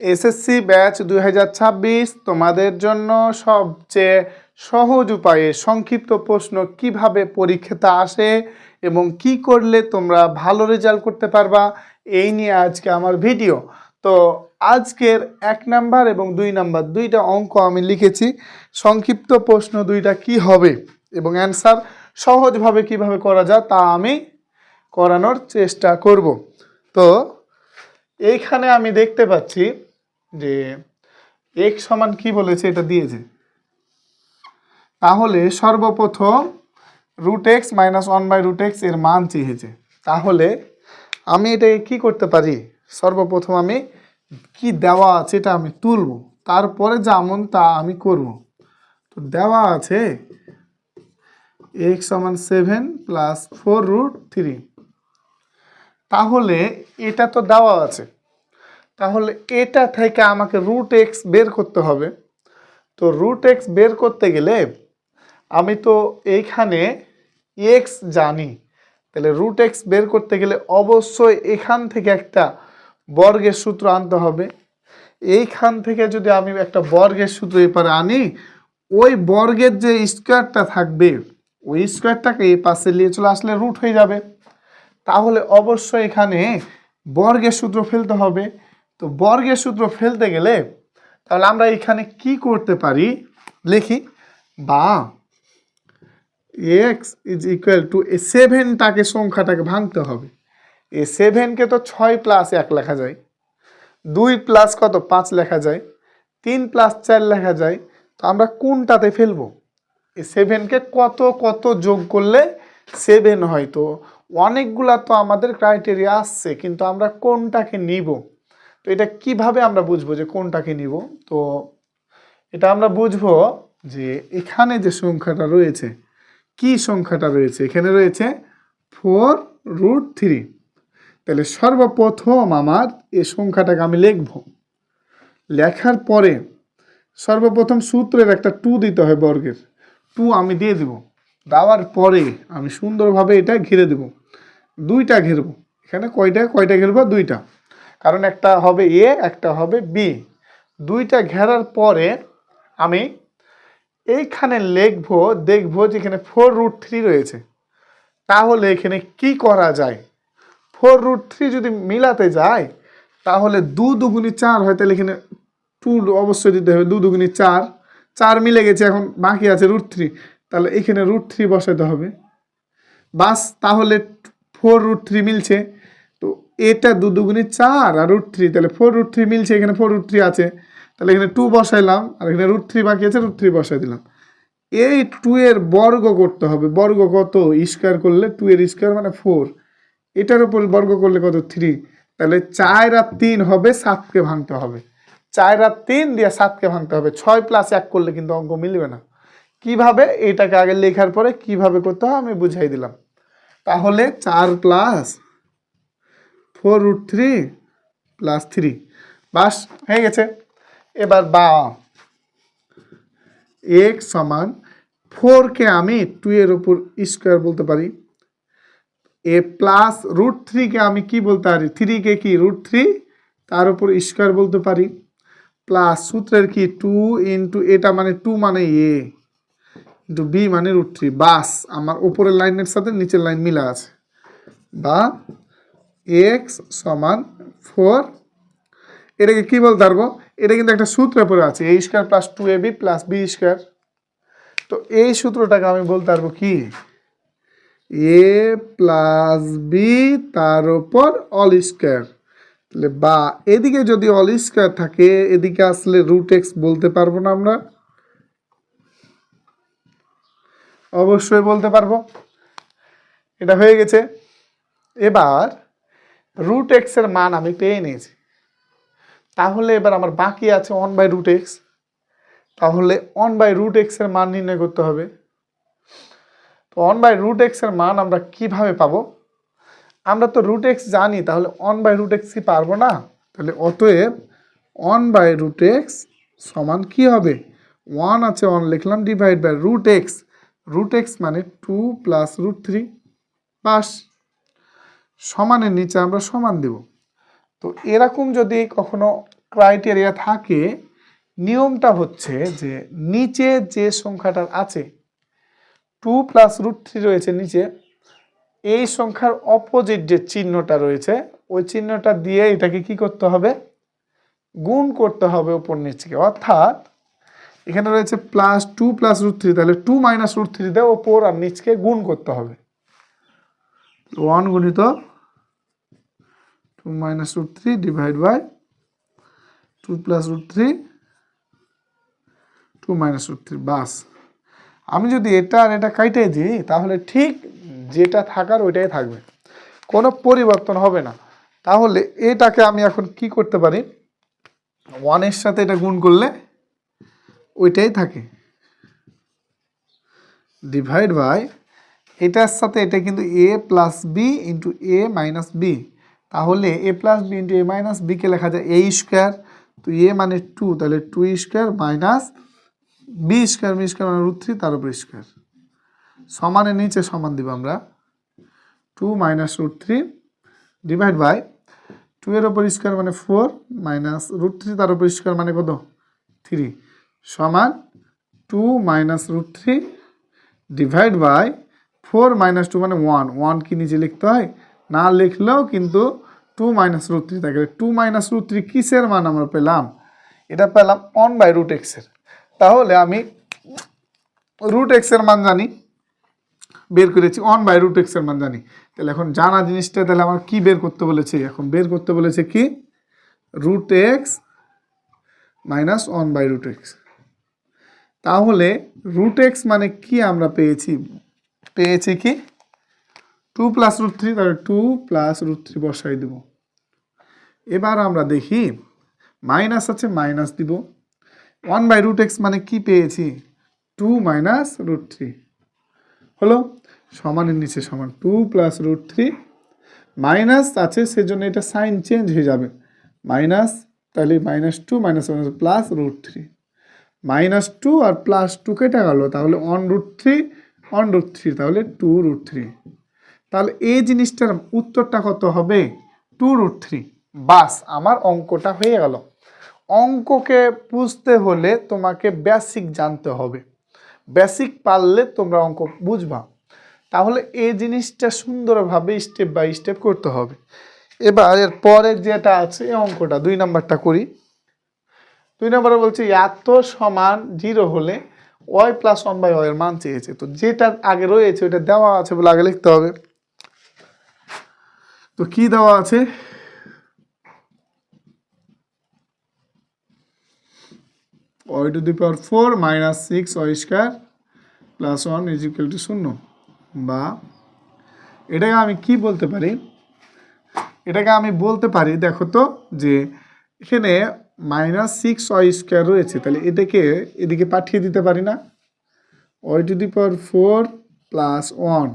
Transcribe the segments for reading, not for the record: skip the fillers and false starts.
SSC batch 2026 তোমাদের জন্য সবচেয়ে সহজ উপায়ে সংক্ষিপ্ত প্রশ্ন কিভাবে পরীক্ষাতে আসে এবং কি করলে তোমরা ভালো রেজাল্ট করতে পারবা, এই নিয়ে আজকে আমার ভিডিও। তো আজকের 1 নাম্বার এবং 2 নাম্বার দুইটা অঙ্ক আমি লিখেছি। সংক্ষিপ্ত প্রশ্ন দুইটা কি হবে এবং অ্যান্সার সহজভাবে কিভাবে করা যায় তা আমি করানোর চেষ্টা করব। তো এইখানে আমি দেখতে পাচ্ছি যে x সমান কি বলেছে, এটা দিয়েছে। তাহলে সর্বপ্রথম √x - 1/√x এর মান চেয়েছে। তাহলে আমি এটাকে কি করতে পারি, সর্বপ্রথম আমি কি দেওয়া আছে এটা আমি তুলব, তারপরে যেমন তা আমি করব। তো দেওয়া আছে x সমান 7 + 4√3। তাহলে এটা তো দেওয়া আছে, তাহলে এটা থেকে আমাকে √x বের করতে হবে। তো √x বের করতে গেলে আমি তো এইখানে x জানি, তাহলে √x বের করতে গেলে অবশ্যই এখান থেকে একটা বর্গের সূত্র আনতে হবে। এইখান থেকে যদি আমি একটা বর্গের সূত্র এপারে আনি, ওই বর্গের যে স্কোয়ারটা থাকবে ওই স্কোয়ারটাকে এই পাশে নিয়ে চলে আসলে রুট হয়ে যাবে। তাহলে অবশ্যই এখানে বর্গের সূত্র ফেলতে হবে। তো বর্গের সূত্র ফেলতে গেলে তাহলে আমরা এখানে কি করতে পারি লিখি, বা x = এই 7টাকে সংখ্যাটাকে ভাঙতে হবে। এই 7কে তো 6 + 1 লেখা যায়, 2 + কত 5 লেখা যায়, 3 + 4 লেখা যায়। তো আমরা কোনটাতে ফেলবো, এই 7কে কত কত যোগ করলে 7 হয়। তো অনেকগুলা তো আমাদের ক্রাইটেরিয়া আসছে, কিন্তু আমরা কোনটাকে নিব, তো এটা কিভাবে আমরা বুঝবো যে কোনটাকে নিব। তো এটা আমরা বুঝবো যে এখানে যে সংখ্যাটা রয়েছে, কি সংখ্যাটা রয়েছে, এখানে রয়েছে 4√3। তাহলে সর্বপ্রথম আমার এই সংখ্যাটাকে আমি লিখব। লেখার পরে সর্বপ্রথম সূত্রের একটা 2 দিতে হয়, বর্গের 2 আমি দিয়ে দেব। দেওয়ার পরে আমি সুন্দরভাবে এটা ঘিরে দেব, দুইটা ঘিরব। এখানে কয়টা ঘিরব, দুইটা, কারণ একটা হবে এ একটা হবে বি। দুইটা ঘেরার পরে আমি এইখানে লিখবো, দেখবো যে এখানে 4√3 রয়েছে। তাহলে এখানে কি করা যায়, 4√3 যদি মিলাতে যায় তাহলে 2 দুগুণী 4 হয়, তাহলে এখানে 2 অবশ্যই দিতে হবে। 2 দুগুণী 4, 4 মিলে গেছে, এখন বাকি আছে √3, তাহলে এখানে √3 বসাতে হবে। বাস, তাহলে 4√3 মিলছে। তো এটা 2 দুগুণী 4 আর √3, তাহলে 4√3 মিলছে, এখানে 4√3 আছে, তাহলে এখানে 2 বসাইলাম আর এখানে √3 বাকি আছে, √3 বসাই দিলাম। এই 2 এর বর্গ করতে হবে। বর্গ কত, স্কোয়ার করলে 2 এর স্কোয়ার মানে 4, এটার উপর বর্গ করলে কত 3। তাহলে 4 আর 3 হবে, 7কে ভাঙতে হবে। 4 আর 3 দিয়ে 7কে ভাঙতে হবে। 6 + 1 করলে কিন্তু অঙ্ক মিলবে না। কিভাবে, এটাকে আগে লেখার পরে কিভাবে করতে হয় আমি বুঝাই দিলাম। তাহলে 4 + 4√3 + 3, বাস হয়ে গেছে। এবার বা x সমান 4কে আমি 2 এর উপর স্কোয়ার বলতে পারি, এ প্লাস √3কে আমি কি বলতে পারি, 3কে কি √3 তার উপর স্কোয়ার বলতে পারি, প্লাস সূত্রের কি 2 * এটা মানে 2 মানে এ ইন্টু বি মানে √3। বাস, আমার উপরের লাইনের সাথে নিচের লাইন মিলা আছে। বা x সমান 4, এটাকে কি বলতে পারবো, এটা কিন্তু একটা সূত্রে পড়ে আছে, a² + 2ab + b²। তো এই সূত্রটাকে আমি বলতে পারবো কি, a + b তার উপর অল স্কোয়ার। তাহলে বা এদিকে যদি অল স্কোয়ার থাকে, এদিকে আসলে √x বলতে পারবো না আমরা, অবশ্যই বলতে পারবো। এটা হয়ে গেছে। এবার √x এর মান আমি পেয়ে নিয়েছি। তাহলে এবার আমার বাকি আছে 1/√x। তাহলে 1/√x এর মান নির্ণয় করতে হবে। তো 1/√x এর মান আমরা কিভাবে পাবো, আমরা তো √x জানি, তাহলে 1/√x কি পারবো না। তাহলে অতএব 1/√x সমান কি হবে, 1 আছে 1 লিখলাম, ডিভাইড বাই √x, √x মানে 2 + √3। বাস, সমানের নিচে আমরা সমান দেব। তো এরকম যদি কখনো ক্রাইটেরিয়া থাকে, নিয়মটা হচ্ছে যে নিচে যে সংখ্যাটা আছে 2 প্লাস রুট 3 রয়েছে নিচে, এই সংখ্যার অপোজিট যে চিহ্নটা রয়েছে ওই চিহ্নটা দিয়ে এটাকে কি করতে হবে, গুণ করতে হবে উপর নিচকে। অর্থাৎ এখানে রয়েছে প্লাস 2 প্লাস রুট 3, তাহলে 2 মাইনাস রুট 3 দিয়ে ওপর আর নিচকে গুণ করতে হবে। 1 গুণিত 2 minus root 3 divide by 2 plus root 3 2 minus root 3। বাস, আমি যদি এটা আর এটা কাইটে দিই তাহলে ঠিক যেটা থাকার ওইটাই থাকবে, কোনো পরিবর্তন হবে না। তাহলে এটাকে আমি এখন কি করতে পারি, 1 এর সাথে এটা গুণ করলে ওইটাই থাকে, ডিভাইড বাই এটার সাথে এটা কিন্তু a plus B into A minus B, তাহলে A plus B into A minus বিকে লেখা যায় এ স্কোয়ার, তো এ মানে 2, তাহলে 2 square minus B square, B square মানে রুট 3 তার উপর স্কোয়ার, সমানের নিচে সমান দিব আমরা 2 মাইনাস রুট 3 ডিভাইড বাই 2 এর উপর স্কোয়ার মানে 4 মাইনাস রুট 3 তার উপর স্কোয়ার মানে কত 3 সমান 2 minus root 3 divide by 4 minus 2 মানে 1, 1 কি নিচে লিখতে হয়, না লিখলেও কিন্তু 2 মাইনাস রুট 3 থাকে। 2 মাইনাস রুট 3 কিসের মান আমরা পেলাম, এটা পেলাম 1 বাই রুট এক্স এর। তাহলে আমি রুট এক্স এর মান জানি, বের করেছি 1 বাই রুট এক্স এর মান জানি। তাহলে এখন জানা জিনিসটা তাহলে আমার কি বের করতে বলেছে, এখন বের করতে বলেছে কি root X minus 1 by root X. তাহলে রুট এক্স মানে কি আমরা পেয়েছি কি 2 প্লাস রুট 3, তাহলে 2 প্লাস রুট 3 বসাই দেব। এবার আমরা দেখি মাইনাস আছে মাইনাস দিব, 1 বাই রুট এক্স মানে কি পেয়েছি 2 মাইনাস রুট 3 হলো, সমানের নিচে সমান 2 প্লাস রুট 3, মাইনাস আছে সেজন্য এটা সাইন চেঞ্জ হয়ে যাবে, মাইনাস, তাহলে minus 2 minus plus root 3, minus 2 আর প্লাস 2 কেটে গেল, তাহলে 1 রুট 3 1 রুট 3, তাহলে 2 রুট 3। তাহলে এই জিনিসটার উত্তরটা কত হবে 2 রুট 3। বাস, আমার অঙ্কটা হয়ে গেল। অঙ্ককে বুঝতে হলে তোমাকে বেসিক জানতে হবে, বেসিক পারলে তোমরা অঙ্ক বুঝবা, তাহলে এই জিনিসটা সুন্দরভাবে স্টেপ বাই স্টেপ করতে হবে। এবার এর পরে যেটা আছে এই অঙ্কটা 2 নাম্বারটা করি। 2 নম্বরে বলছে এত সমান 0 হলে ওয়াই প্লাস 1 বাই ওয়াই এর মান চেয়েছে, তো যেটা আগে রয়েছে ওইটা দেওয়া আছে বলে আগে লিখতে হবে। তো কি দেওয়া আছে, Y to the power 4 minus 6 Y square plus 1 is equal to 0, বা এটাকে আমি কি বলতে পারি, এটাকে আমি বলতে পারি দেখো তো যে এখানে মাইনাস 6 ওয়াই স্কোয়ার রয়েছে, তাহলে এটাকে এদিকে পাঠিয়ে দিতে পারি না, Y to the power 4 plus 1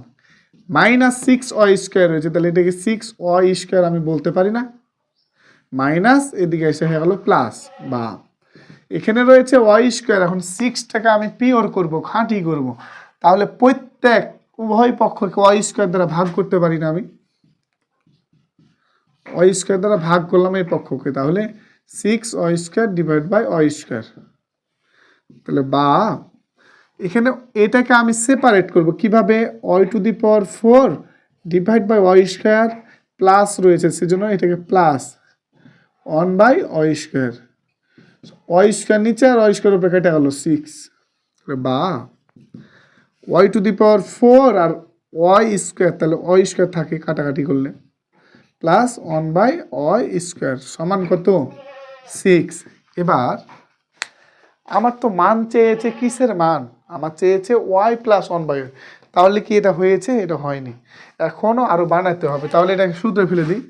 minus 6 Y square রয়েছে, তাহলে এটাকে 6 ওয়াই স্কোয়ার আমি বলতে পারি না, মাইনাস এদিকে এসে হয়ে গেল প্লাস, বা এখানে রয়েছে ওয়াই স্কোয়ার, এখন 6টাকে আমি পিওর করব, খাঁটি করব, তাহলে প্রত্যেক উভয় পক্ষকে ওয়াই স্কোয়ার দ্বারা ভাগ করতে পারি না আমি, ওয়াই স্কোয়ার দ্বারা ভাগ করলাম এই পক্ষকে, তাহলে 6 Y square divide by y square, তাহলে বা এখানে এটাকে আমি সেপারেট করব কিভাবে, y to the power 4 divide by y square plus রয়েছে সেজন্য এটাকে plus 1 by y square, y square নিচে আর ওয়াই স্কোয়ার উপরে কেটে গেল 6, বা ওয়াই টু দি পাওয়ার 4 আর ওয়াই স্কোয়ার, তাহলে ওয়াই স্কোয়ার থাকে কাটাকাটি করলে, প্লাস 1 বাই ওয়াই স্কোয়ার সমান কত 6। এবার আমার তো মান চেয়েছে কিসের মান, আমার চেয়েছে ওয়াই প্লাস 1 বাই ওয়াই, তাহলে কি এটা হয়েছে, এটা হয়নি, এখনও আরও বানাতে হবে, তাহলে এটাকে সূত্রে ফেলে দিই,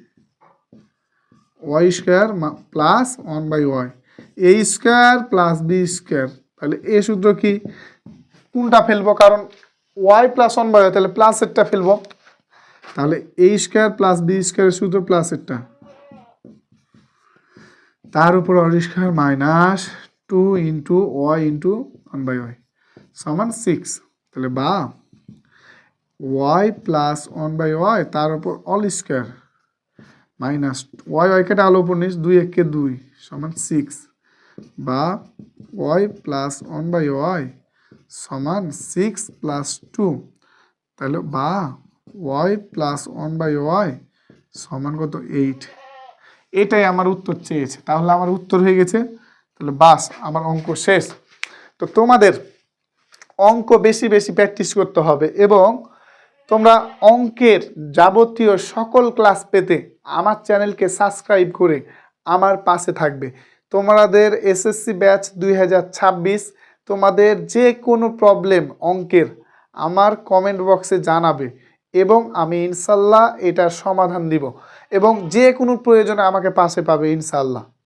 y square plus 1 by y, a square plus b square, তাহলে এ সূত্র কি কোনটা ফেলবো, কারণ ওয়াই প্লাস 1 বাই ওয়াই, তাহলে প্লাসেরটা ফেলবো, তাহলে এ স্কোয়ার প্লাস বি স্কোয়ারের সূত্র প্লাসেরটা, তার উপর y square minus 2 into y into 1 by y সমান 6, তাহলে বা ওয়াই প্লাস 1 বাই ওয়াই তার উপর whole square minus y y কেটে আলো উপর নিচ 2 1 কে 2 সমান 6 বা ওয়াই প্লাস 1/y সমান 6 প্লাস 2, তাহলে বা ওয়াই প্লাস 1/y সমান কত 8। এটাই আমার উত্তর চেয়েছে, তাহলে আমার উত্তর হয়ে গেছে। তাহলে বাস আমার অঙ্ক শেষ। তো তোমাদের অঙ্ক বেশি বেশি প্র্যাকটিস করতে হবে এবং তোমরা অঙ্কের যাবতীয় সকল ক্লাস পেতে আমার চ্যানেলকে সাবস্ক্রাইব করে আমার পাশে থাকবে। তোমাদের এসএসসি ব্যাচ 2026 তোমাদের যে কোনো প্রবলেম অঙ্কের আমার কমেন্ট বক্সে জানাবে এবং আমি ইনশাল্লাহ এটার সমাধান দিব এবং যে কোনো প্রয়োজনে আমাকে পাশে পাবে ইনশাল্লাহ।